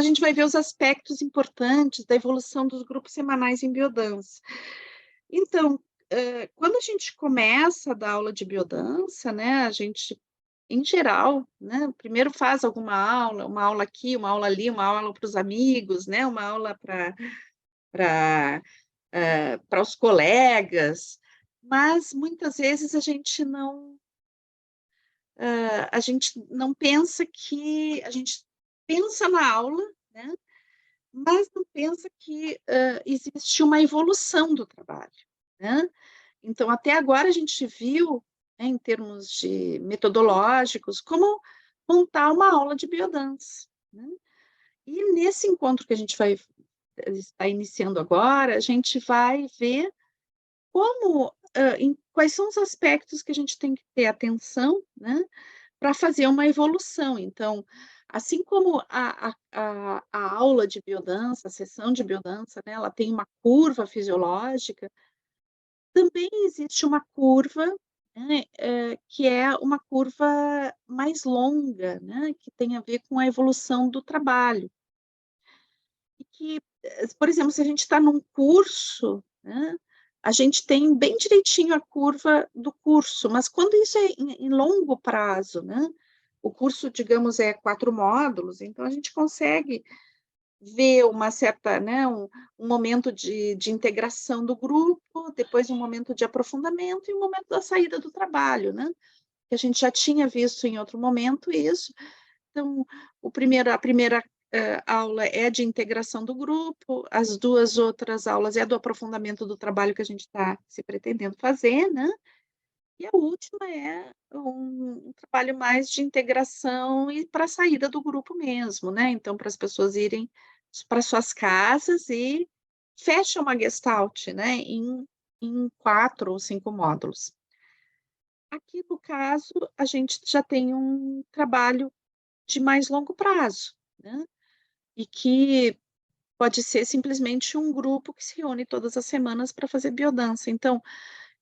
a gente vai ver os aspectos importantes da evolução dos grupos semanais em biodança. Então, quando a gente começa a dar aula de biodança, né, a gente, em geral, né, primeiro faz alguma aula, uma aula aqui, uma aula ali, uma aula para os amigos, né, uma aula para para os colegas, mas muitas vezes a gente não pensa que a gente pensa na aula, né, mas não pensa que, existe uma evolução do trabalho, né. Então, até agora a gente viu, né, em termos de metodológicos, como montar uma aula de biodança, né. E nesse encontro que a gente vai estar iniciando agora, a gente vai ver como, quais são os aspectos que a gente tem que ter atenção, né, para fazer uma evolução. Então, assim como a aula de biodança, a sessão de biodança, né, ela tem uma curva fisiológica, também existe uma curva, né, que é uma curva mais longa, né, que tem a ver com a evolução do trabalho. E que, por exemplo, se a gente está num curso, né, a gente tem bem direitinho a curva do curso, mas quando isso é em longo prazo, né, o curso, digamos, é 4 módulos, então a gente consegue ver uma certa, né, um momento de integração do grupo, depois um momento de aprofundamento e um momento da saída do trabalho, né, que a gente já tinha visto em outro momento isso. Então, a primeira, aula é de integração do grupo, as 2 outras aulas é do aprofundamento do trabalho que a gente está se pretendendo fazer, né, e a última é um trabalho mais de integração e para a saída do grupo mesmo, né, então para as pessoas irem para suas casas e fecha uma gestalt, né, em 4 ou 5 módulos. Aqui no caso, a gente já tem um trabalho de mais longo prazo, né, e que pode ser simplesmente um grupo que se reúne todas as semanas para fazer biodança, então,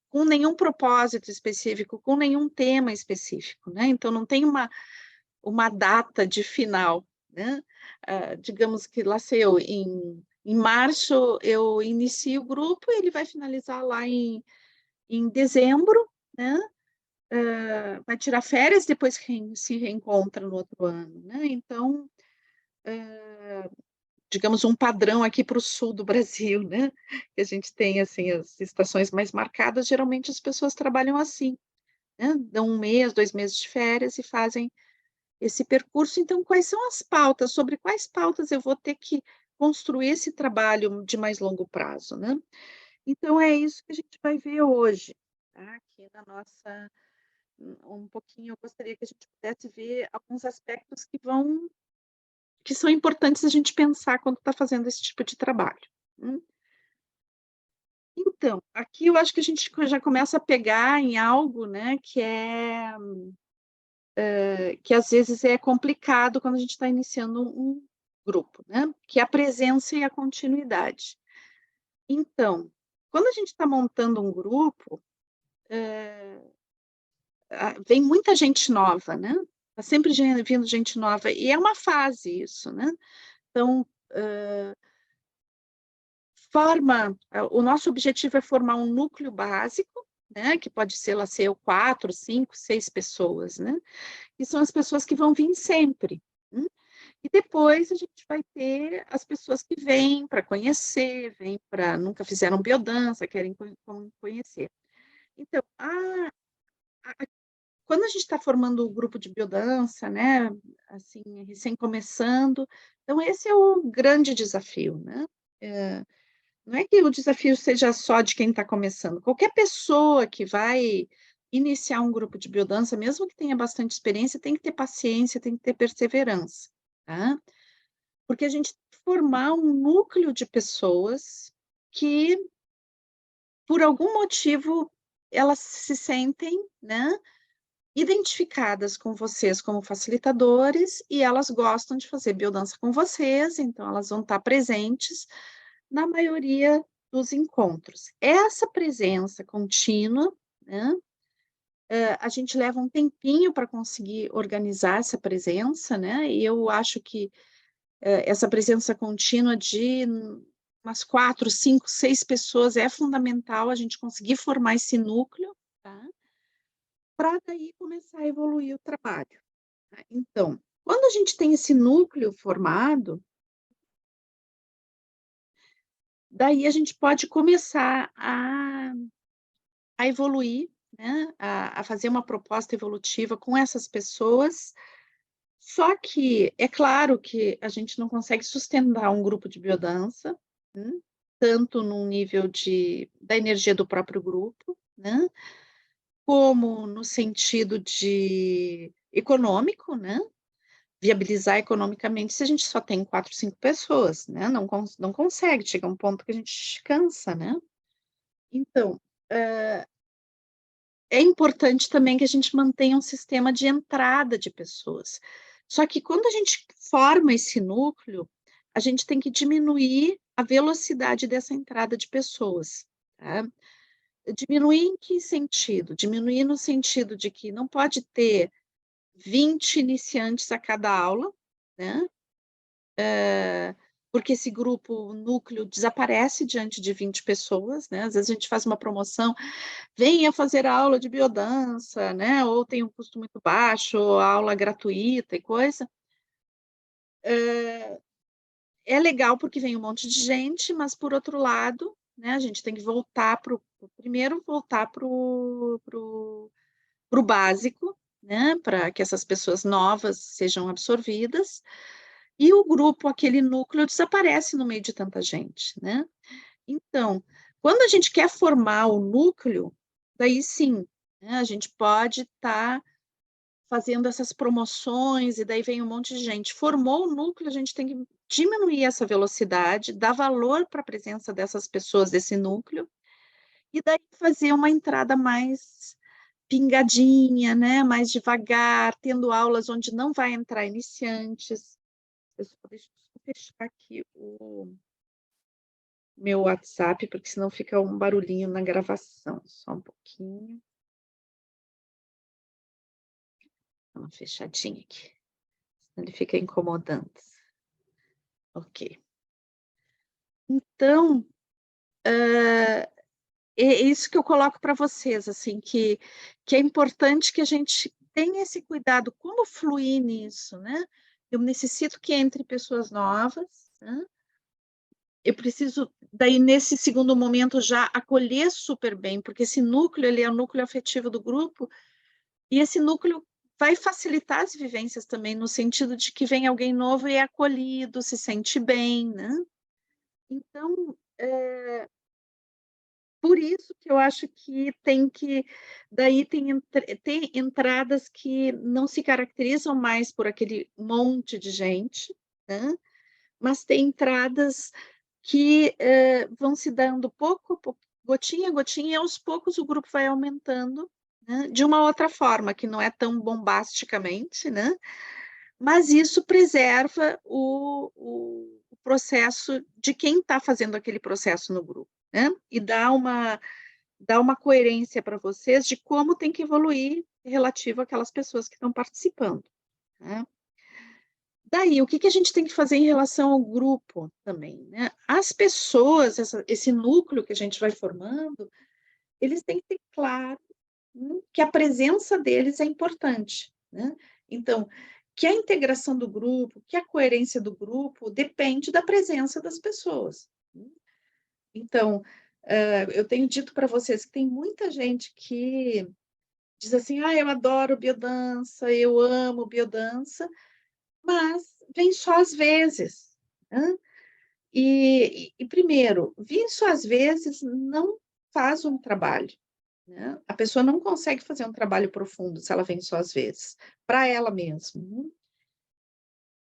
com nenhum propósito específico, com nenhum tema específico, né, então não tem uma data de final, né, digamos que lá sei eu, em março eu inicio o grupo e ele vai finalizar lá em dezembro, né, vai tirar férias, depois se reencontra no outro ano, né, então, digamos, um padrão aqui para o sul do Brasil, né, que a gente tem, assim, as estações mais marcadas, geralmente as pessoas trabalham assim, né, dão 1 mês, 2 meses de férias e fazem esse percurso. Então, quais são as pautas, sobre quais pautas eu vou ter que construir esse trabalho de mais longo prazo, né. Então é isso que a gente vai ver hoje, tá, aqui na nossa um pouquinho eu gostaria que a gente pudesse ver alguns aspectos que são importantes a gente pensar quando está fazendo esse tipo de trabalho. Hum. Então, aqui eu acho que a gente já começa a pegar em algo, né, que às vezes é complicado quando a gente está iniciando um grupo, né, que é a presença e a continuidade. Então, quando a gente está montando um grupo, vem muita gente nova, né, tá sempre vindo gente nova, e é uma fase isso, né. Então, o nosso objetivo é formar um núcleo básico, né, que pode ser lá ser 4, 5, 6 pessoas, né, e são as pessoas que vão vir sempre, e depois a gente vai ter as pessoas que vêm para conhecer, vêm para nunca fizeram biodança, querem conhecer. Então, a quando a gente está formando o grupo de biodança, né, assim, recém começando, então esse é o grande desafio, né. Eh, não é que o desafio seja só de quem está começando, qualquer pessoa que vai iniciar um grupo de biodança, mesmo que tenha bastante experiência, tem que ter paciência, tem que ter perseverança, tá. Porque a gente tem que formar um núcleo de pessoas que, por algum motivo, elas se sentem, né, identificadas com vocês como facilitadores e elas gostam de fazer biodança com vocês, então elas vão estar presentes na maioria dos encontros. Essa presença contínua, né, a gente leva um tempinho para conseguir organizar essa presença, né, e eu acho que essa presença contínua de umas 4, 5, 6 pessoas é fundamental a gente conseguir formar esse núcleo, tá? Para daí começar a evoluir o trabalho. Tá? Então, quando a gente tem esse núcleo formado, daí a gente pode começar a evoluir, né? A fazer uma proposta evolutiva com essas pessoas. Só que é claro que a gente não consegue sustentar um grupo de biodança, né? Tanto no nível da energia do próprio grupo, né? Como no sentido de econômico, né? Viabilizar economicamente se a gente só tem 4, 5 pessoas, né? Não consegue, chega um ponto que a gente cansa, né? Então, é importante também que a gente mantenha um sistema de entrada de pessoas. Só que quando a gente forma esse núcleo, a gente tem que diminuir a velocidade dessa entrada de pessoas, tá? Diminuir em que sentido? Diminuir no sentido de que não pode ter 20 iniciantes a cada aula, né? Porque esse grupo, o núcleo, desaparece diante de 20 pessoas, né? Às vezes a gente faz uma promoção, venha fazer a aula de biodança, né? Ou tem um custo muito baixo, ou aula gratuita e coisa. É legal porque vem um monte de gente, mas por outro lado, né? A gente tem que voltar primeiro voltar pro básico, né? Para que essas pessoas novas sejam absorvidas. E o grupo, aquele núcleo, desaparece no meio de tanta gente, né? Então, quando a gente quer formar o núcleo, daí sim, né, a gente pode estar fazendo essas promoções, e daí vem um monte de gente. Formou o núcleo, a gente tem que diminuir essa velocidade, dar valor para a presença dessas pessoas desse núcleo, e daí fazer uma entrada mais pingadinha, né, mais devagar, tendo aulas onde não vai entrar iniciantes. Deixa eu fechar aqui o meu WhatsApp, porque senão fica um barulhinho na gravação. Só um pouquinho. Dá uma fechadinha aqui. Senão ele fica incomodando. Ok. Então, é isso que eu coloco para vocês, assim, que é importante que a gente tenha esse cuidado, como fluir nisso, né? Eu necessito que entre pessoas novas, né? Eu preciso, daí, nesse segundo momento, já acolher super bem, porque esse núcleo, ele é o núcleo afetivo do grupo, e esse núcleo vai facilitar as vivências também, no sentido de que vem alguém novo e é acolhido, se sente bem, né? Então, por isso que eu acho que daí tem entradas que não se caracterizam mais por aquele monte de gente, né? Mas tem entradas que vão se dando pouco a pouco, gotinha a gotinha, e aos poucos o grupo vai aumentando, né? De uma outra forma, que não é tão bombasticamente, né? Mas isso preserva o processo de quem está fazendo aquele processo no grupo, né? E dá uma coerência para vocês de como tem que evoluir relativo àquelas pessoas que estão participando, né? Daí, o que a gente tem que fazer em relação ao grupo também, né? As pessoas, esse núcleo que a gente vai formando, eles têm que ter claro, que a presença deles é importante, né? Então, que a integração do grupo, que a coerência do grupo depende da presença das pessoas. Então, eu tenho dito para vocês que tem muita gente que diz assim, eu adoro biodança, eu amo biodança, mas vem só às vezes, né? Primeiro, vir só às vezes não faz um trabalho, né? A pessoa não consegue fazer um trabalho profundo se ela vem só às vezes, para ela mesma, né?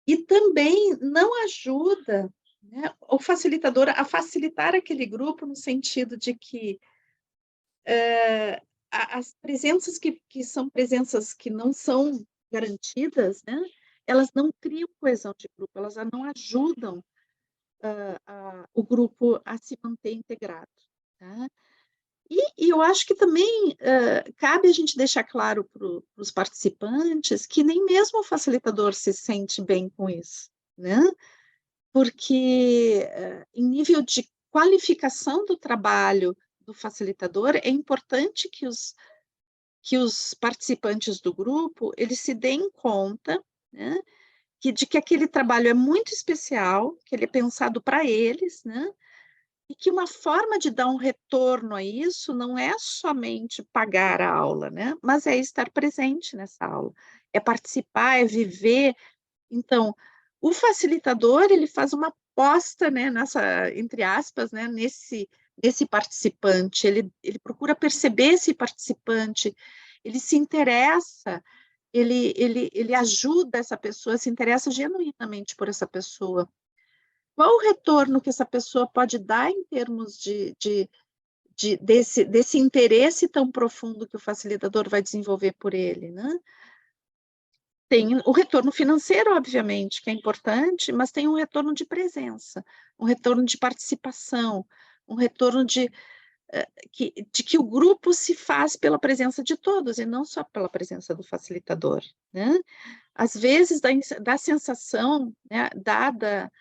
E também não ajuda, né, o facilitador a facilitar aquele grupo no sentido de que as presenças que são presenças que não são garantidas, né, elas não criam coesão de grupo, elas não ajudam o grupo a se manter integrado, tá? E eu acho que também cabe a gente deixar claro para os participantes que nem mesmo o facilitador se sente bem com isso, né? porque em nível de qualificação do trabalho do facilitador, é importante que os participantes do grupo, eles se deem conta, né, de que aquele trabalho é muito especial, que ele é pensado para eles, né, e que uma forma de dar um retorno a isso não é somente pagar a aula, né, mas é estar presente nessa aula, é participar, é viver. Então, o facilitador, ele faz uma aposta, né, nessa, entre aspas, né, nesse participante, ele procura perceber esse participante, ele se interessa, ele ajuda essa pessoa, se interessa genuinamente por essa pessoa. Qual o retorno que essa pessoa pode dar em termos desse interesse tão profundo que o facilitador vai desenvolver por ele, né? Tem o retorno financeiro, obviamente, que é importante, mas tem um retorno de presença, um retorno de participação, um retorno de que o grupo se faz pela presença de todos, e não só pela presença do facilitador, né? Às vezes dá a sensação, né, dada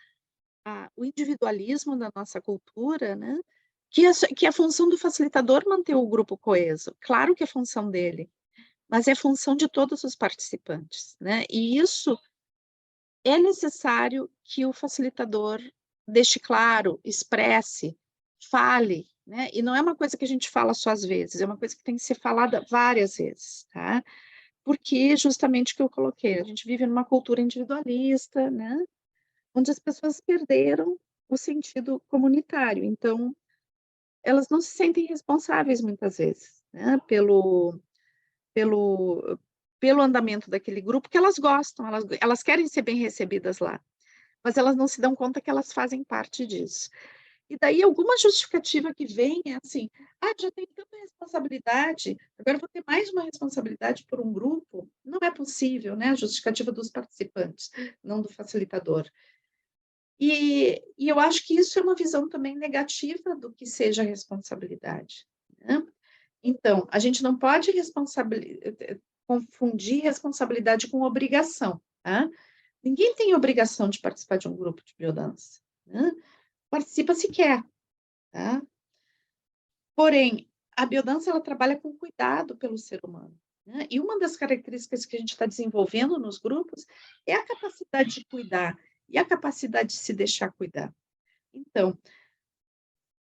o individualismo da nossa cultura, né, que a função do facilitador manter o grupo coeso. Claro que é função dele, mas é função de todos os participantes, né? E isso é necessário que o facilitador deixe claro, expresse, fale, né? E não é uma coisa que a gente fala só às vezes, é uma coisa que tem que ser falada várias vezes, tá? Porque justamente o que eu coloquei, a gente vive numa cultura individualista, né? Onde as pessoas perderam o sentido comunitário. Então, elas não se sentem responsáveis muitas vezes, né? Pelo, pelo andamento daquele grupo que elas gostam, elas querem ser bem recebidas lá, mas elas não se dão conta que elas fazem parte disso. E daí alguma justificativa que vem é assim, já tenho tanta responsabilidade, agora vou ter mais uma responsabilidade por um grupo. Não é possível, né? A justificativa dos participantes, não do facilitador. E eu acho que isso é uma visão também negativa do que seja responsabilidade, né? Então, a gente não pode confundir responsabilidade com obrigação, tá? Ninguém tem obrigação de participar de um grupo de biodança, né? Participa se quer, tá? Porém, a biodança, ela trabalha com cuidado pelo ser humano, né? E uma das características que a gente está desenvolvendo nos grupos é a capacidade de cuidar e a capacidade de se deixar cuidar. Então,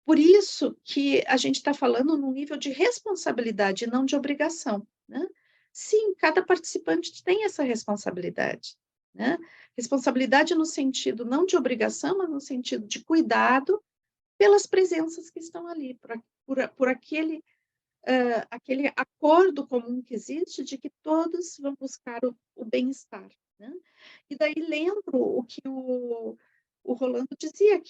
por isso que a gente está falando num nível de responsabilidade, não de obrigação, né? Sim, cada participante tem essa responsabilidade, né? Responsabilidade no sentido não de obrigação, mas no sentido de cuidado pelas presenças que estão ali, por aquele acordo comum que existe de que todos vão buscar o bem-estar, né? E daí lembro o que o Rolando dizia,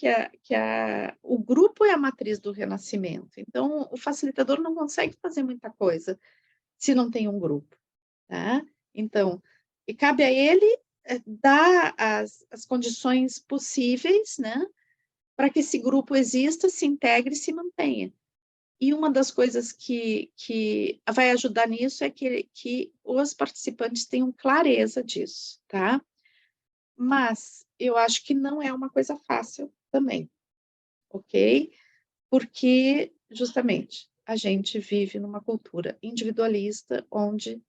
o grupo é a matriz do renascimento. Então, o facilitador não consegue fazer muita coisa se não tem um grupo, tá? Então, e cabe a ele dar as condições possíveis, né, para que esse grupo exista, se integre e se mantenha. E uma das coisas que vai ajudar nisso é que os participantes tenham clareza disso, tá? Mas eu acho que não é uma coisa fácil também, ok? Porque, justamente, a gente vive numa cultura individualista onde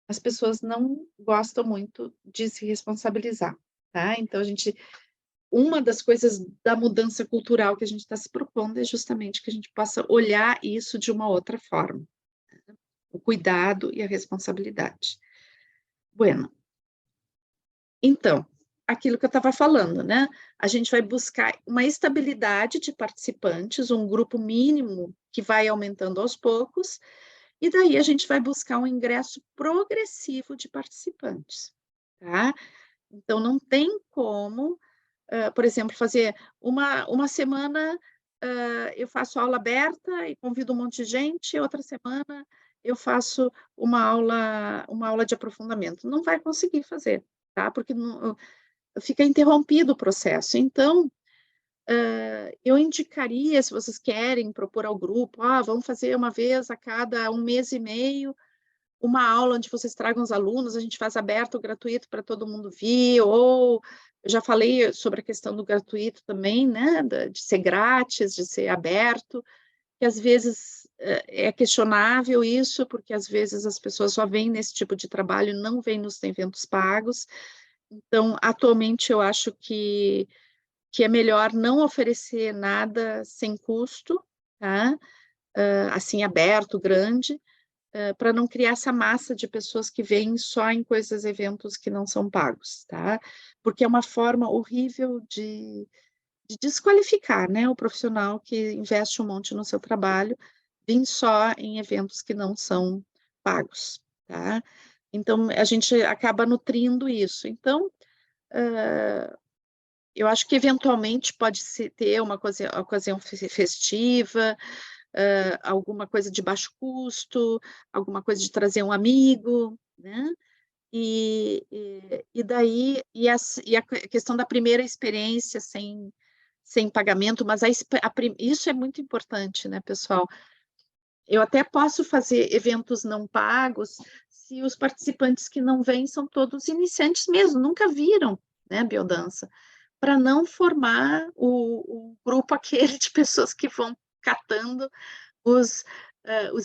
as pessoas não gostam muito de se responsabilizar, tá? Então, uma das coisas da mudança cultural que a gente está se propondo é justamente que a gente possa olhar isso de uma outra forma, o cuidado e a responsabilidade. Bueno, então, aquilo que eu estava falando, né? A gente vai buscar uma estabilidade de participantes, um grupo mínimo que vai aumentando aos poucos, e daí a gente vai buscar um ingresso progressivo de participantes, tá? Então, não tem como, por exemplo, fazer uma semana eu faço aula aberta e convido um monte de gente, outra semana eu faço uma aula de aprofundamento. Não vai conseguir fazer, tá? Porque não, fica interrompido o processo. Então, eu indicaria, se vocês querem propor ao grupo, vamos fazer uma vez a cada um mês e meio, uma aula onde vocês tragam os alunos, a gente faz aberto ou gratuito para todo mundo vir, ou eu já falei sobre a questão do gratuito também, né, de ser grátis, de ser aberto, que às vezes é questionável isso, porque às vezes as pessoas só vêm nesse tipo de trabalho, não vêm nos eventos pagos. Então, atualmente, eu acho que é melhor não oferecer nada sem custo, tá? Assim, aberto, grande, para não criar essa massa de pessoas que vêm só em coisas, eventos que não são pagos, tá? Porque é uma forma horrível de desqualificar, né, o profissional que investe um monte no seu trabalho, vir só em eventos que não são pagos, tá? Então, a gente acaba nutrindo isso. Então, eu acho que eventualmente pode ter uma ocasião festiva, alguma coisa de baixo custo, alguma coisa de trazer um amigo, né? E daí, e a questão da primeira experiência sem pagamento, mas isso é muito importante, né, pessoal? Eu até posso fazer eventos não pagos se os participantes que não vêm são todos iniciantes mesmo, nunca viram, né, biodança, para não formar o grupo aquele de pessoas que vão catando os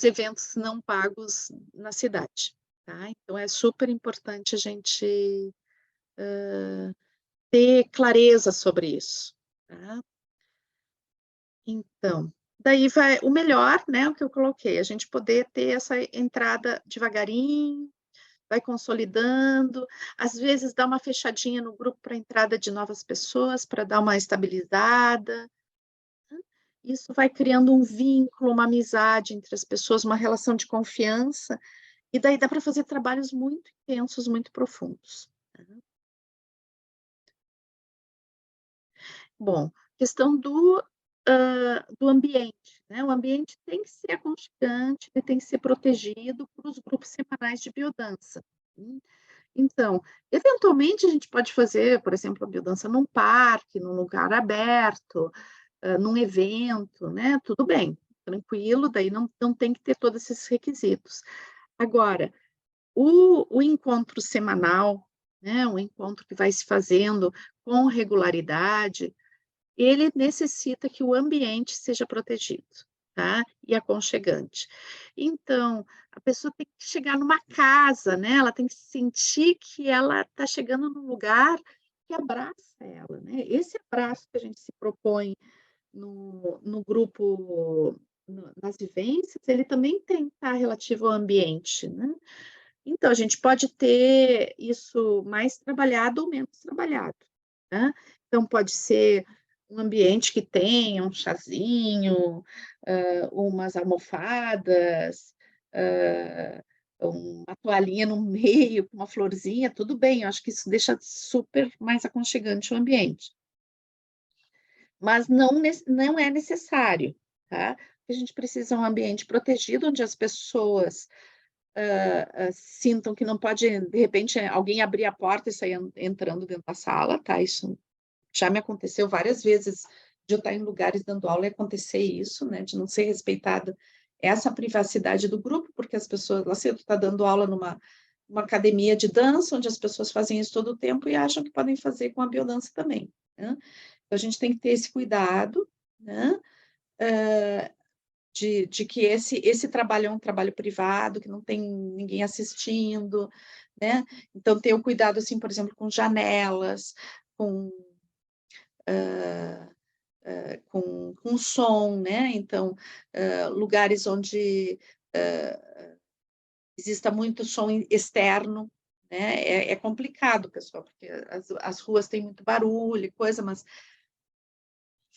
eventos não pagos na cidade, tá? Então, é super importante a gente ter clareza sobre isso, tá? Então, daí vai o melhor, né, o que eu coloquei, a gente poder ter essa entrada devagarinho, vai consolidando, às vezes dá uma fechadinha no grupo para a entrada de novas pessoas, para dar uma estabilizada. Isso vai criando um vínculo, uma amizade entre as pessoas, uma relação de confiança, e daí dá para fazer trabalhos muito intensos, muito profundos. Bom, questão do ambiente, né? O ambiente tem que ser aconchegante, ele tem que ser protegido para os grupos semanais de biodança. Então, eventualmente a gente pode fazer, por exemplo, a biodança num parque, num lugar aberto, num evento, né? Tudo bem, tranquilo, daí não tem que ter todos esses requisitos. Agora, o encontro semanal, né? O encontro que vai se fazendo com regularidade, ele necessita que o ambiente seja protegido, tá? E aconchegante. Então, a pessoa tem que chegar numa casa, né? Ela tem que sentir que ela está chegando num lugar que abraça ela, né? Esse abraço que a gente se propõe no grupo, nas vivências, ele também tem que estar relativo ao ambiente, né? Então, a gente pode ter isso mais trabalhado ou menos trabalhado, né? Então, pode ser um ambiente que tenha um chazinho, umas almofadas, uma toalhinha no meio, com uma florzinha, tudo bem, eu acho que isso deixa super mais aconchegante o ambiente. Mas não é necessário, tá? A gente precisa de um ambiente protegido, onde as pessoas sintam que não pode, de repente, alguém abrir a porta e sair entrando dentro da sala, tá? Isso já me aconteceu várias vezes, de eu estar em lugares dando aula e acontecer isso, né? De não ser respeitada essa privacidade do grupo, porque as pessoas, lá cedo, está dando aula numa academia de dança, onde as pessoas fazem isso todo o tempo e acham que podem fazer com a biodança também, né? Então, a gente tem que ter esse cuidado, né? De que esse trabalho é um trabalho privado, que não tem ninguém assistindo, né? Então, ter o cuidado, assim, por exemplo, com janelas, com, com som, né? Então, lugares onde exista muito som externo, né? É complicado, pessoal, porque as ruas têm muito barulho e coisa, mas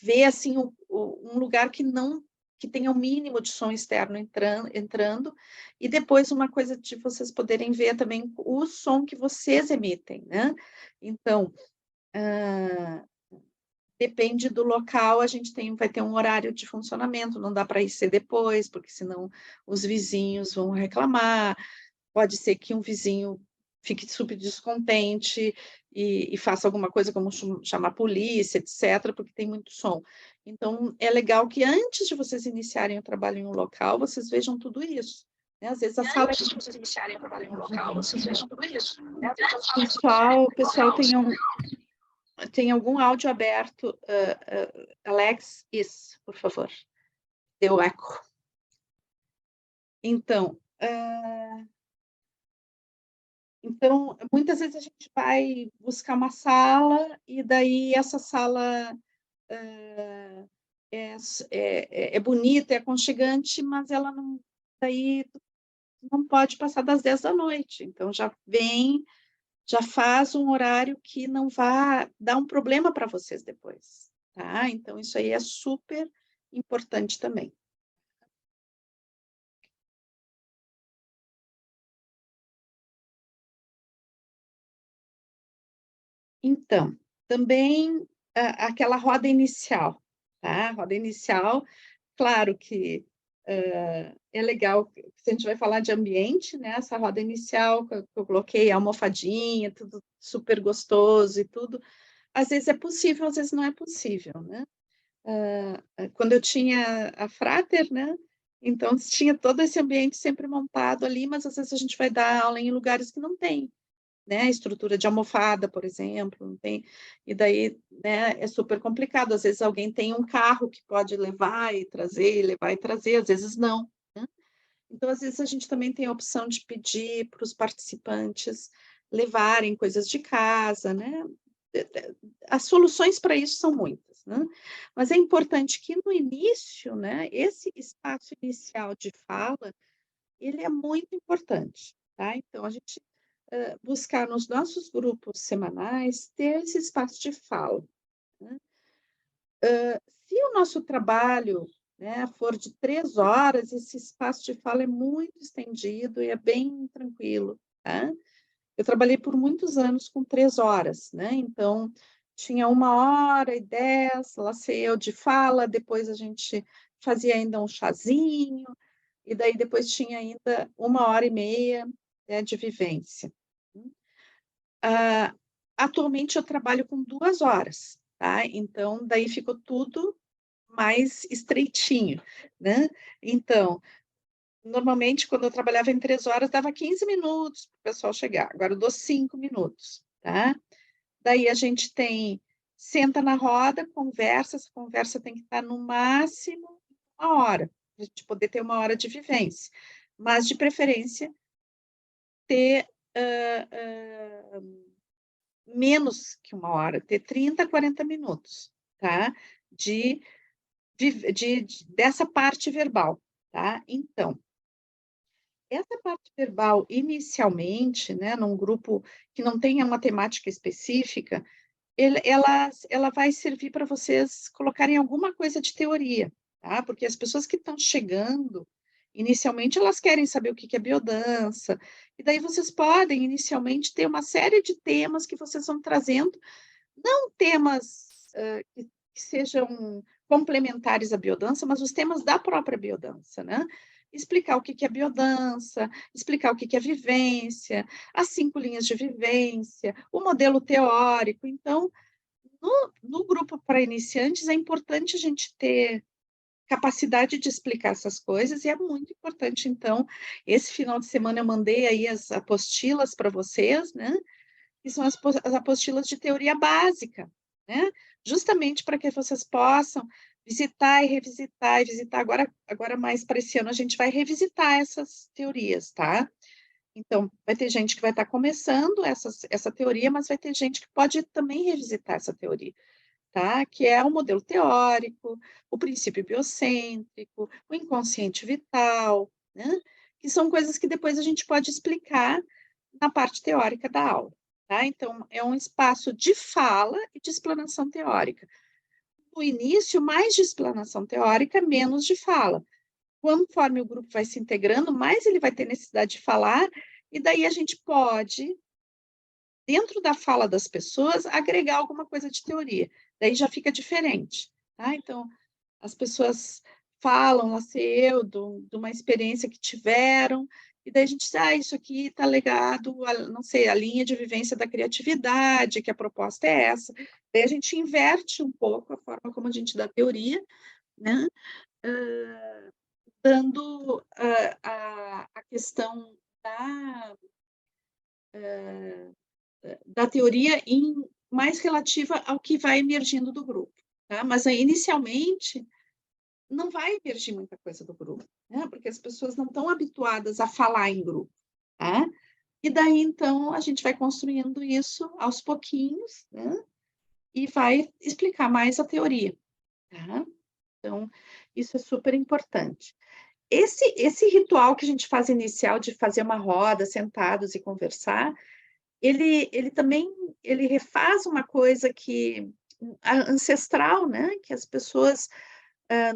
ver, assim, um lugar que tenha o mínimo de som externo entrando, e depois uma coisa de vocês poderem ver também o som que vocês emitem, né? Então, depende do local, a gente vai ter um horário de funcionamento, não dá para ir ser depois, porque senão os vizinhos vão reclamar, pode ser que um vizinho fique super descontente e faça alguma coisa como chamar a polícia, etc., porque tem muito som. Então, é legal que antes de vocês iniciarem o trabalho em um local, vocês vejam tudo isso, né? Às vezes a sala... Antes de vocês iniciarem a trabalhar em um local, vocês vejam tudo isso, né? Pessoal, tem algum áudio aberto? Alex, isso, por favor. Deu eco. Então, muitas vezes a gente vai buscar uma sala e daí essa sala é bonita, é aconchegante, mas ela não, daí não pode passar das 10 da noite. Então, já faz um horário que não vá dar um problema para vocês depois, tá? Então, isso aí é super importante também. Então, também aquela roda inicial, tá? Roda inicial, claro que é legal, se a gente vai falar de ambiente, né? Essa roda inicial que eu coloquei, a almofadinha, tudo super gostoso e tudo, às vezes é possível, às vezes não é possível, né? Quando eu tinha a Frater, né? Então, tinha todo esse ambiente sempre montado ali, mas às vezes a gente vai dar aula em lugares que não tem, né? Estrutura de almofada, por exemplo, não tem, e daí, né, é super complicado. Às vezes alguém tem um carro que pode levar e trazer, às vezes não, né? Então, às vezes a gente também tem a opção de pedir para os participantes levarem coisas de casa, né? As soluções para isso são muitas, né? Mas é importante que no início, né, esse espaço inicial de fala, ele é muito importante, tá? Então, a gente buscar nos nossos grupos semanais ter esse espaço de fala, né? Se o nosso trabalho, né, for de 3 horas, esse espaço de fala é muito estendido e é bem tranquilo, tá? Eu trabalhei por muitos anos com 3 horas, né? Então, tinha 1h10, lá sei eu, de fala, depois a gente fazia ainda um chazinho, e daí depois tinha ainda 1h30, né, de vivência. Atualmente eu trabalho com 2 horas, tá? Então, daí ficou tudo mais estreitinho, né? Então, normalmente, quando eu trabalhava em 3 horas, dava 15 minutos para o pessoal chegar. Agora eu dou 5 minutos, tá? Daí a gente senta na roda, conversa, essa conversa tem que estar no máximo 1 hora, para a gente poder ter 1 hora de vivência. Mas, de preferência, ter menos que 1 hora, ter 30, 40 minutos, tá? Dessa parte verbal, tá? Então, essa parte verbal, inicialmente, né, num grupo que não tenha uma temática específica, ela vai servir para vocês colocarem alguma coisa de teoria, tá? Porque as pessoas que estão chegando, inicialmente, elas querem saber o que é biodança, e daí vocês podem, inicialmente, ter uma série de temas que vocês vão trazendo, não temas que sejam complementares à biodança, mas os temas da própria biodança, né? Explicar o que é biodança, explicar o que é vivência, as 5 linhas de vivência, o modelo teórico. Então, no grupo para iniciantes, é importante a gente ter capacidade de explicar essas coisas, e é muito importante, então, esse final de semana eu mandei aí as apostilas para vocês, né? Que são as apostilas de teoria básica, né? Justamente para que vocês possam visitar e revisitar, agora mais para esse ano, a gente vai revisitar essas teorias, tá? Então, vai ter gente que vai estar começando essa teoria, mas vai ter gente que pode também revisitar essa teoria, tá? Que é o modelo teórico, o princípio biocêntrico, o inconsciente vital, né? Que são coisas que depois a gente pode explicar na parte teórica da aula, tá? Então, é um espaço de fala e de explanação teórica. No início, mais de explanação teórica, menos de fala. Conforme o grupo vai se integrando, mais ele vai ter necessidade de falar, e daí a gente pode, dentro da fala das pessoas, agregar alguma coisa de teoria. Daí já fica diferente, tá? Então, as pessoas falam, lá sei eu, de uma experiência que tiveram, e daí a gente diz, isso aqui está ligado, não sei, a linha de vivência da criatividade, que a proposta é essa. Daí a gente inverte um pouco a forma como a gente dá teoria, né? Dando a questão da teoria mais relativa ao que vai emergindo do grupo, tá? Mas inicialmente não vai emergir muita coisa do grupo, né? Porque as pessoas não estão habituadas a falar em grupo, tá? E daí, então, a gente vai construindo isso aos pouquinhos, né? E vai explicar mais a teoria, tá? Então, isso é super importante. Esse ritual que a gente faz inicial de fazer uma roda, sentados e conversar, ele também ele refaz uma coisa que ancestral, né? Que as pessoas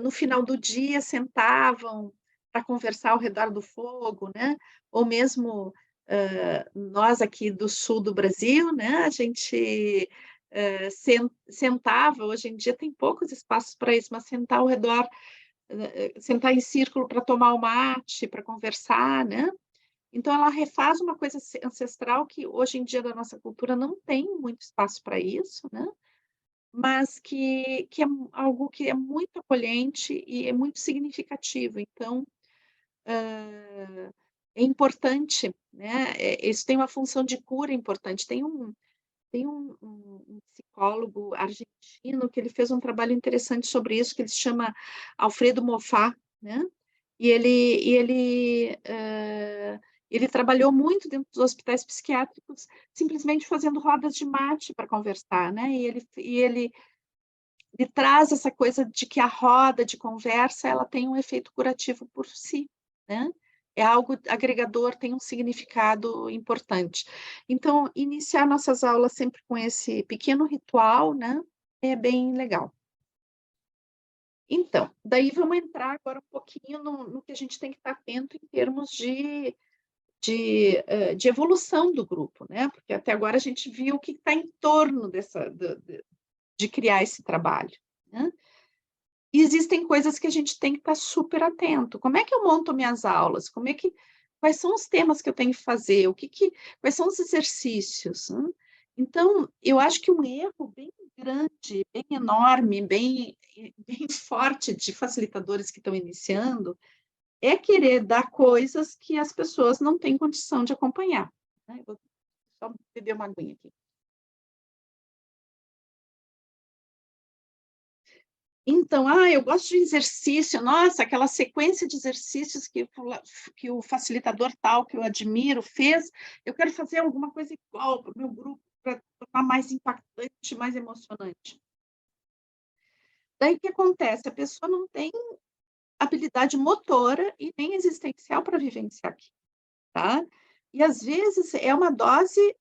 no final do dia sentavam para conversar ao redor do fogo, né? Ou mesmo nós aqui do sul do Brasil, né? A gente sentava, hoje em dia tem poucos espaços para isso, mas sentar ao redor, sentar em círculo para tomar o mate, para conversar, né? Então, ela refaz uma coisa ancestral que hoje em dia da nossa cultura não tem muito espaço para isso, né? Mas que é algo que é muito acolhente e é muito significativo. Então, é importante, né? Isso tem uma função de cura importante. Tem um psicólogo argentino que ele fez um trabalho interessante sobre isso, que ele se chama Alfredo Moffat, né? E ele trabalhou muito dentro dos hospitais psiquiátricos, simplesmente fazendo rodas de mate para conversar, né? E ele traz essa coisa de que a roda de conversa ela tem um efeito curativo por si, né? É algo agregador, tem um significado importante. Então, iniciar nossas aulas sempre com esse pequeno ritual, né? É bem legal. Então, daí vamos entrar agora um pouquinho no que a gente tem que estar atento em termos de evolução do grupo, né? Porque até agora a gente viu o que está em torno de criar esse trabalho, né? E existem coisas que a gente tem que estar super atento. Como é que eu monto minhas aulas? Quais são os temas que eu tenho que fazer? Quais são os exercícios? Né? Então, eu acho que um erro bem grande, bem enorme, bem forte de facilitadores que estão iniciando é querer dar coisas que as pessoas não têm condição de acompanhar. Né? Eu vou só beber uma aguinha aqui. Então, eu gosto de exercício, nossa, aquela sequência de exercícios que o facilitador tal, que eu admiro, fez, eu quero fazer alguma coisa igual para o meu grupo, para tornar mais impactante, mais emocionante. Daí o que acontece? A pessoa não tem habilidade motora e nem existencial para vivenciar aqui, tá? E às vezes é uma dose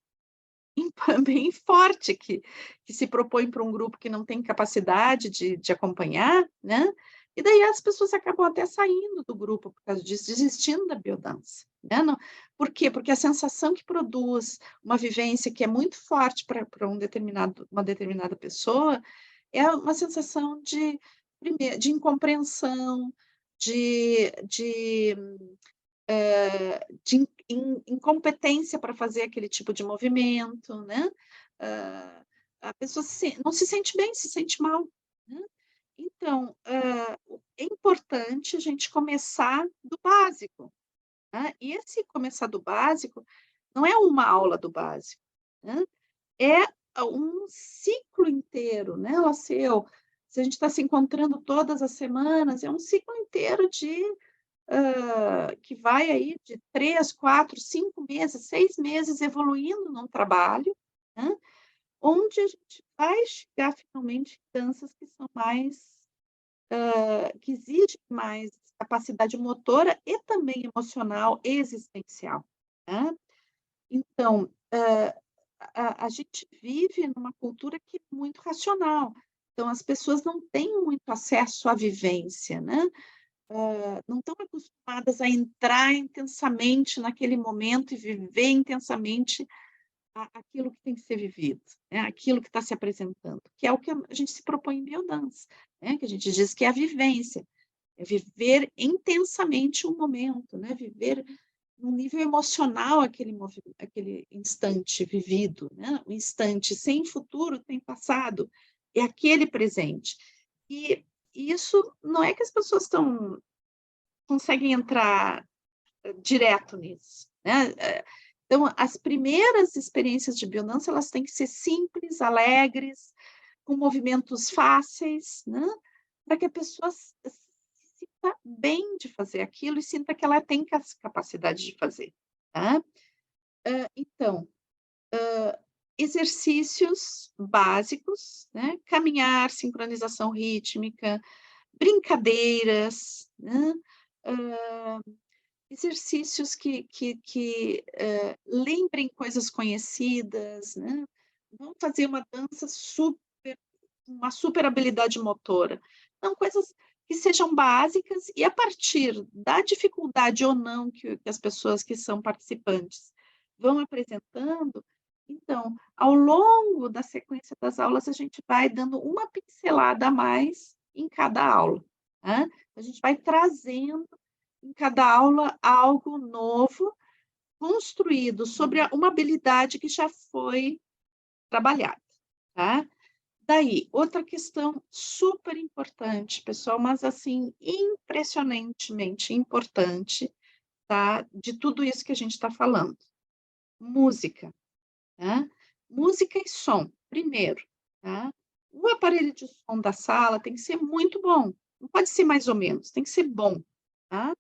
bem forte que se propõe para um grupo que não tem capacidade de acompanhar, né? E daí as pessoas acabam até saindo do grupo por causa disso, desistindo da biodança, né? Não, por quê? Porque a sensação que produz uma vivência que é muito forte para uma determinada pessoa é uma sensação primeiro, de incompreensão, de incompetência para fazer aquele tipo de movimento, né? A pessoa não se sente bem, se sente mal, né? Então, é importante a gente começar do básico, né? E esse começar do básico não é uma aula do básico, né? É um ciclo inteiro, né, Laceu? Se a gente está se encontrando todas as semanas, é um ciclo inteiro que vai aí de 3, 4, 5 meses, 6 meses evoluindo num trabalho, né? Onde a gente vai chegar finalmente em danças que são que exigem mais capacidade motora e também emocional e existencial, né? Então, a gente vive numa cultura que é muito racional, então as pessoas não têm muito acesso à vivência, né? Não estão acostumadas a entrar intensamente naquele momento e viver intensamente aquilo que tem que ser vivido, né? Aquilo que está se apresentando, que é o que a gente se propõe em biodança, né? Que a gente diz que é a vivência, é viver intensamente um momento, né? Viver no nível emocional aquele instante vivido, né? O instante sem futuro, sem passado, é aquele presente. E isso não é que as pessoas conseguem entrar direto nisso, né? Então, as primeiras experiências de biodança, elas têm que ser simples, alegres, com movimentos fáceis, né? Para que a pessoa se sinta bem de fazer aquilo e sinta que ela tem capacidade de fazer, tá? Então, exercícios básicos, né? Caminhar, sincronização rítmica, brincadeiras, né? Exercícios que lembrem coisas conhecidas, né? Vamos fazer uma dança uma super habilidade motora. Então, coisas que sejam básicas e a partir da dificuldade ou não que as pessoas que são participantes vão apresentando, então, ao longo da sequência das aulas, a gente vai dando uma pincelada a mais em cada aula, né? A gente vai trazendo em cada aula algo novo, construído sobre uma habilidade que já foi trabalhada, tá? Daí, outra questão super importante, pessoal, mas assim, impressionantemente importante, tá? De tudo isso que a gente está falando. Música, tá? Música e som, primeiro, tá? O aparelho de som da sala tem que ser muito bom, não pode ser mais ou menos, tem que ser bom, tá?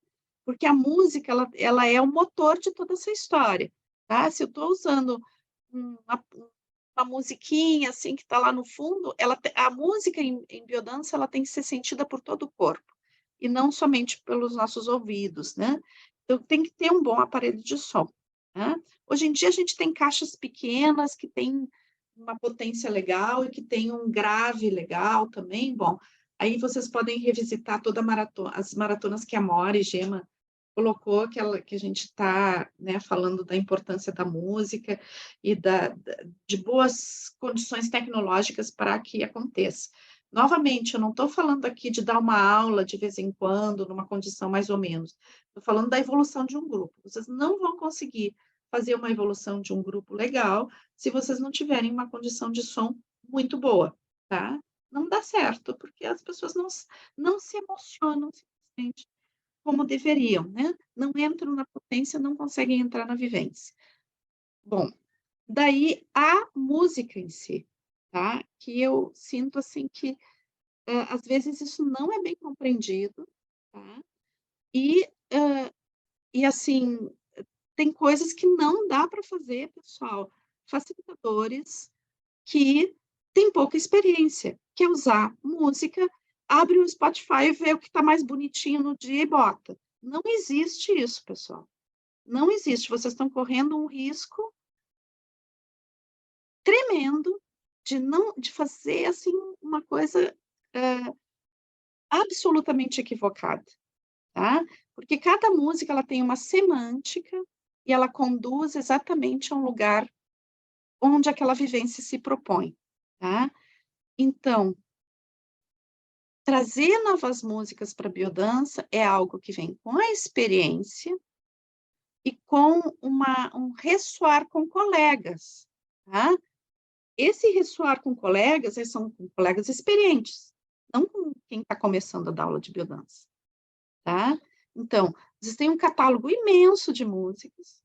Porque a música, ela é o motor de toda essa história, tá? Se eu estou usando uma musiquinha, assim, que está lá no fundo, a música em biodança, ela tem que ser sentida por todo o corpo, e não somente pelos nossos ouvidos, né? Então, tem que ter um bom aparelho de som, né? Hoje em dia, a gente tem caixas pequenas, que tem uma potência legal, e que tem um grave legal também, bom, aí vocês podem revisitar toda as maratonas que a Mora e Gema colocou, que a gente está, né, falando da importância da música e de boas condições tecnológicas para que aconteça. Novamente, eu não estou falando aqui de dar uma aula de vez em quando, numa condição mais ou menos. Estou falando da evolução de um grupo. Vocês não vão conseguir fazer uma evolução de um grupo legal se vocês não tiverem uma condição de som muito boa, tá? Não dá certo, porque as pessoas não se emocionam simplesmente como deveriam, né? Não entram na potência, não conseguem entrar na vivência. Bom, daí a música em si, tá? Que eu sinto assim que às vezes isso não é bem compreendido, tá? E, e assim, tem coisas que não dá para fazer, pessoal. Facilitadores que têm pouca experiência, que é usar música, abre o Spotify e vê o que está mais bonitinho no dia e bota. Não existe isso, pessoal. Não existe. Vocês estão correndo um risco tremendo de fazer assim uma coisa absolutamente equivocada, tá? Porque cada música ela tem uma semântica e ela conduz exatamente a um lugar onde aquela vivência se propõe, tá? Então, trazer novas músicas para a biodança é algo que vem com a experiência e com um ressoar com colegas, tá? Esse ressoar com colegas, são com colegas experientes, não com quem está começando a dar aula de biodança, tá? Então, vocês têm um catálogo imenso de músicas,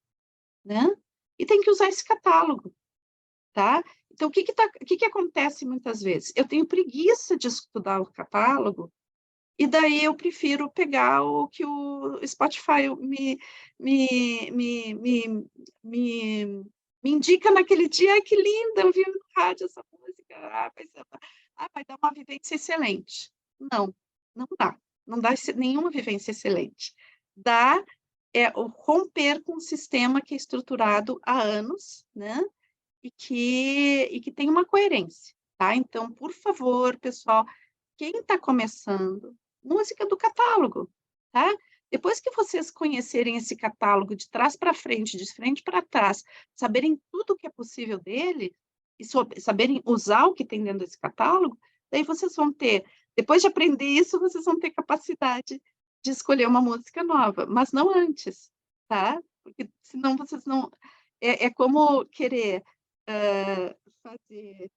né? E tem que usar esse catálogo, tá? Então, o que acontece muitas vezes? Eu tenho preguiça de estudar o catálogo, e daí eu prefiro pegar o que o Spotify me, me, me, me, me indica naquele dia. Ai, que linda, eu vi no rádio essa música. Vai dar uma vivência excelente. Não, não dá. Não dá nenhuma vivência excelente. Dá o romper com um sistema que é estruturado há anos, né? E que tem uma coerência, tá? Então, por favor, pessoal, quem está começando, música do catálogo, tá? Depois que vocês conhecerem esse catálogo de trás para frente, de frente para trás, saberem tudo o que é possível dele, e saberem usar o que tem dentro desse catálogo, daí vocês vão ter, depois de aprender isso, vocês vão ter capacidade de escolher uma música nova, mas não antes, tá? Porque senão vocês não... É como querer fazer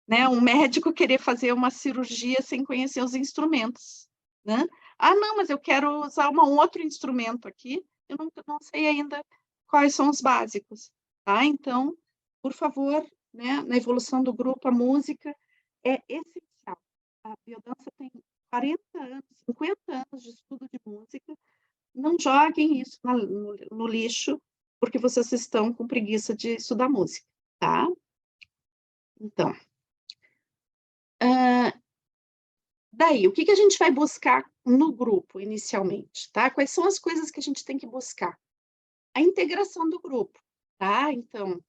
né, um médico querer fazer uma cirurgia sem conhecer os instrumentos, né? Ah, não, mas eu quero usar um outro instrumento aqui, eu não sei ainda quais são os básicos, tá? Então, por favor, né, na evolução do grupo, a música é essencial. A biodança tem 40 anos, 50 anos de estudo de música. Não joguem isso no lixo, porque vocês estão com preguiça de estudar música, tá? Então, daí, o que a gente vai buscar no grupo, inicialmente, tá? Quais são as coisas que a gente tem que buscar? A integração do grupo, tá? Então,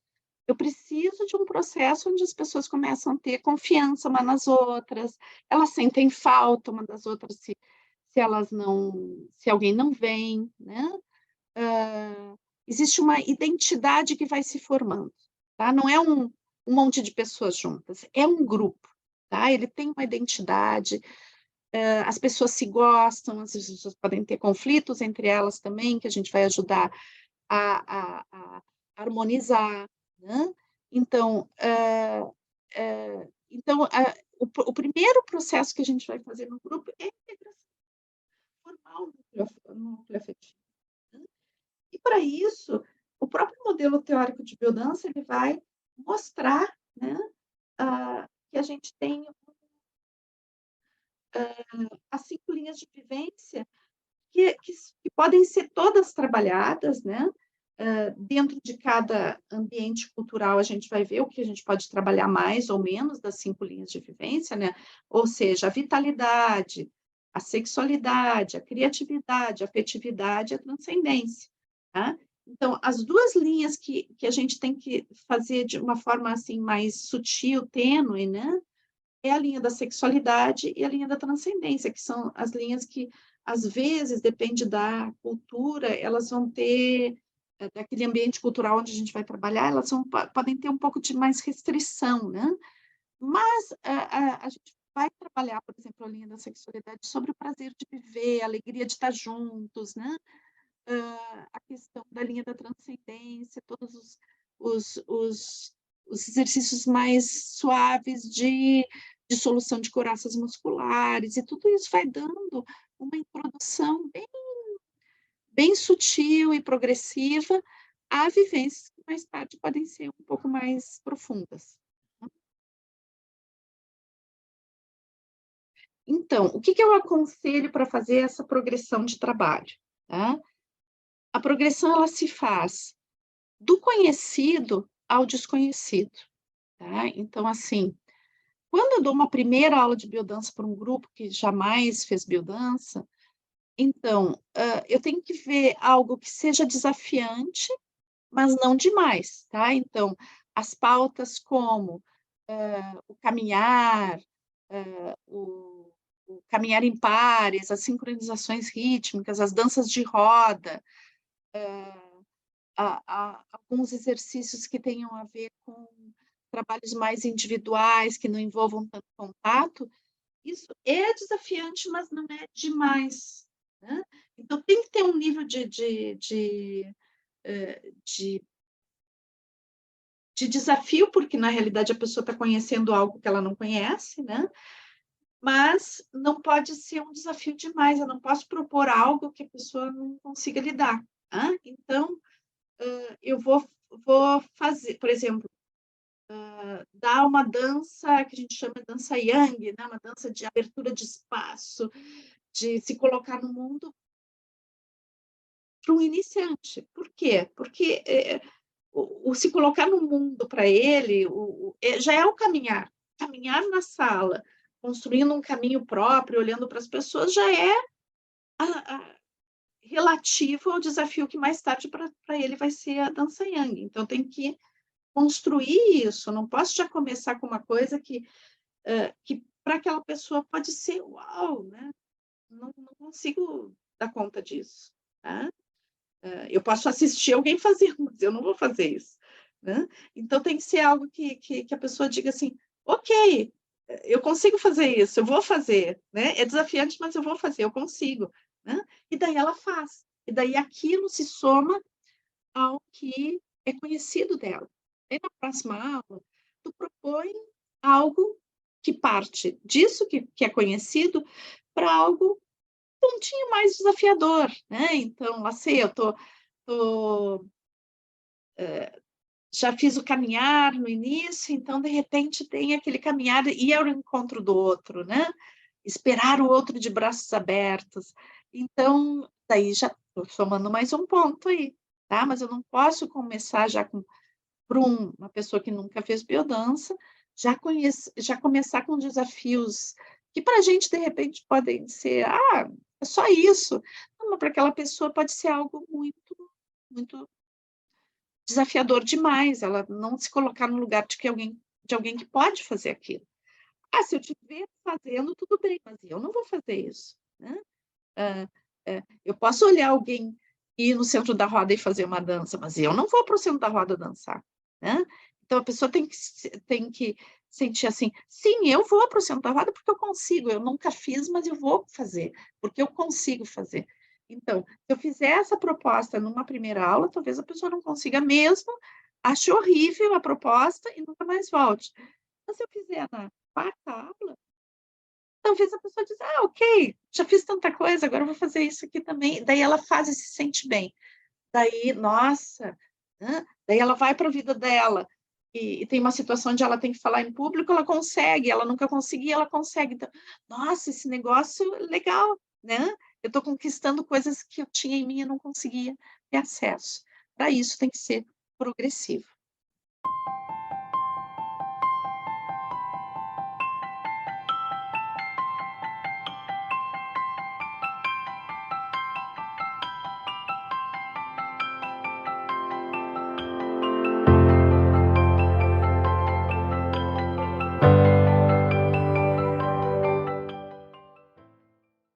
eu preciso de um processo onde as pessoas começam a ter confiança uma nas outras, elas sentem falta uma das outras se alguém não vem, né? Existe uma identidade que vai se formando, tá? Não é um monte de pessoas juntas, é um grupo, tá? Ele tem uma identidade, as pessoas se gostam, as pessoas podem ter conflitos entre elas também, que a gente vai ajudar a harmonizar, né? Então, o primeiro processo que a gente vai fazer no grupo é a integração formal no núcleo afetivo. E, para isso, o próprio modelo teórico de biodança ele vai mostrar, né, que a gente tem as 5 linhas de vivência que podem ser todas trabalhadas, né? Dentro de cada ambiente cultural, a gente vai ver o que a gente pode trabalhar mais ou menos das 5 linhas de vivência, né? Ou seja, a vitalidade, a sexualidade, a criatividade, a afetividade e a transcendência, tá? Então, as 2 linhas que a gente tem que fazer de uma forma assim mais sutil, tênue, né? É a linha da sexualidade e a linha da transcendência, que são as linhas que, às vezes, depende da cultura, elas vão ter, daquele ambiente cultural onde a gente vai trabalhar, elas podem ter um pouco de mais restrição, né? Mas a gente vai trabalhar, por exemplo, a linha da sexualidade sobre o prazer de viver, a alegria de estar juntos, né? A questão da linha da transcendência, todos os, os, os exercícios mais suaves de solução de couraças musculares, e tudo isso vai dando uma introdução bem sutil e progressiva a vivências que mais tarde podem ser um pouco mais profundas. Então, o que eu aconselho para fazer essa progressão de trabalho? Tá? A progressão ela se faz do conhecido ao desconhecido. Tá? Então, assim, quando eu dou uma primeira aula de biodança para um grupo que jamais fez biodança, então, eu tenho que ver algo que seja desafiante, mas não demais, tá? Então, as pautas como o caminhar, o caminhar em pares, as sincronizações rítmicas, as danças de roda, alguns exercícios que tenham a ver com trabalhos mais individuais, que não envolvam tanto contato, isso é desafiante, mas não é demais, né? Então, tem que ter um nível de desafio, porque, na realidade, a pessoa está conhecendo algo que ela não conhece, né? Mas não pode ser um desafio demais, eu não posso propor algo que a pessoa não consiga lidar, tá? Então, eu vou fazer, por exemplo, dar uma dança que a gente chama de dança yang, né? Uma dança de abertura de espaço, de se colocar no mundo para um iniciante. Por quê? Porque o se colocar no mundo para ele já é o caminhar. Caminhar na sala, construindo um caminho próprio, olhando para as pessoas, já é relativo ao desafio que mais tarde para ele vai ser a dança yang. Então, tem que construir isso, não posso já começar com uma coisa que para aquela pessoa pode ser uau, né? Não consigo dar conta disso, tá? Eu posso assistir alguém fazer, mas eu não vou fazer isso, né? Então, tem que ser algo que a pessoa diga assim, ok, eu consigo fazer isso, eu vou fazer, né? É desafiante, mas eu vou fazer, eu consigo, né? E daí ela faz. E daí aquilo se soma ao que é conhecido dela. E na próxima aula, tu propõe algo que parte disso que é conhecido para algo pontinho mais desafiador, né? Então, lá sei, eu já fiz o caminhar no início, então, de repente, tem aquele caminhar e ir ao encontro do outro, né? Esperar o outro de braços abertos. Então, daí já estou somando mais um ponto aí, tá? Mas eu não posso começar já com para uma pessoa que nunca fez biodança, já começar com desafios que para a gente, de repente, podem ser: "Ah, é só isso". Não, mas para aquela pessoa pode ser algo muito desafiador demais, ela não se colocar no lugar de alguém que pode fazer aquilo. "Ah, se eu te ver fazendo, tudo bem, mas eu não vou fazer isso", né. Eu posso olhar alguém ir no centro da roda e fazer uma dança, mas eu não vou para o centro da roda dançar, né. Então a pessoa tem que sentir assim: "Sim, eu vou para o centro da roda porque eu consigo, eu nunca fiz, mas eu vou fazer, porque eu consigo fazer". Então, se eu fizer essa proposta numa primeira aula, talvez a pessoa não consiga mesmo, ache horrível a proposta e nunca mais volte. Mas se eu fizer na quarta aula, talvez a pessoa diz: "Ah, ok, já fiz tanta coisa, agora eu vou fazer isso aqui também". Daí ela faz e se sente bem. Daí, nossa, daí ela vai para a vida dela, e tem uma situação onde ela tem que falar em público, ela consegue, ela nunca conseguia, ela consegue. Então, nossa, esse negócio legal, né. Eu estou conquistando coisas que eu tinha em mim e não conseguia ter acesso. Para isso tem que ser progressivo.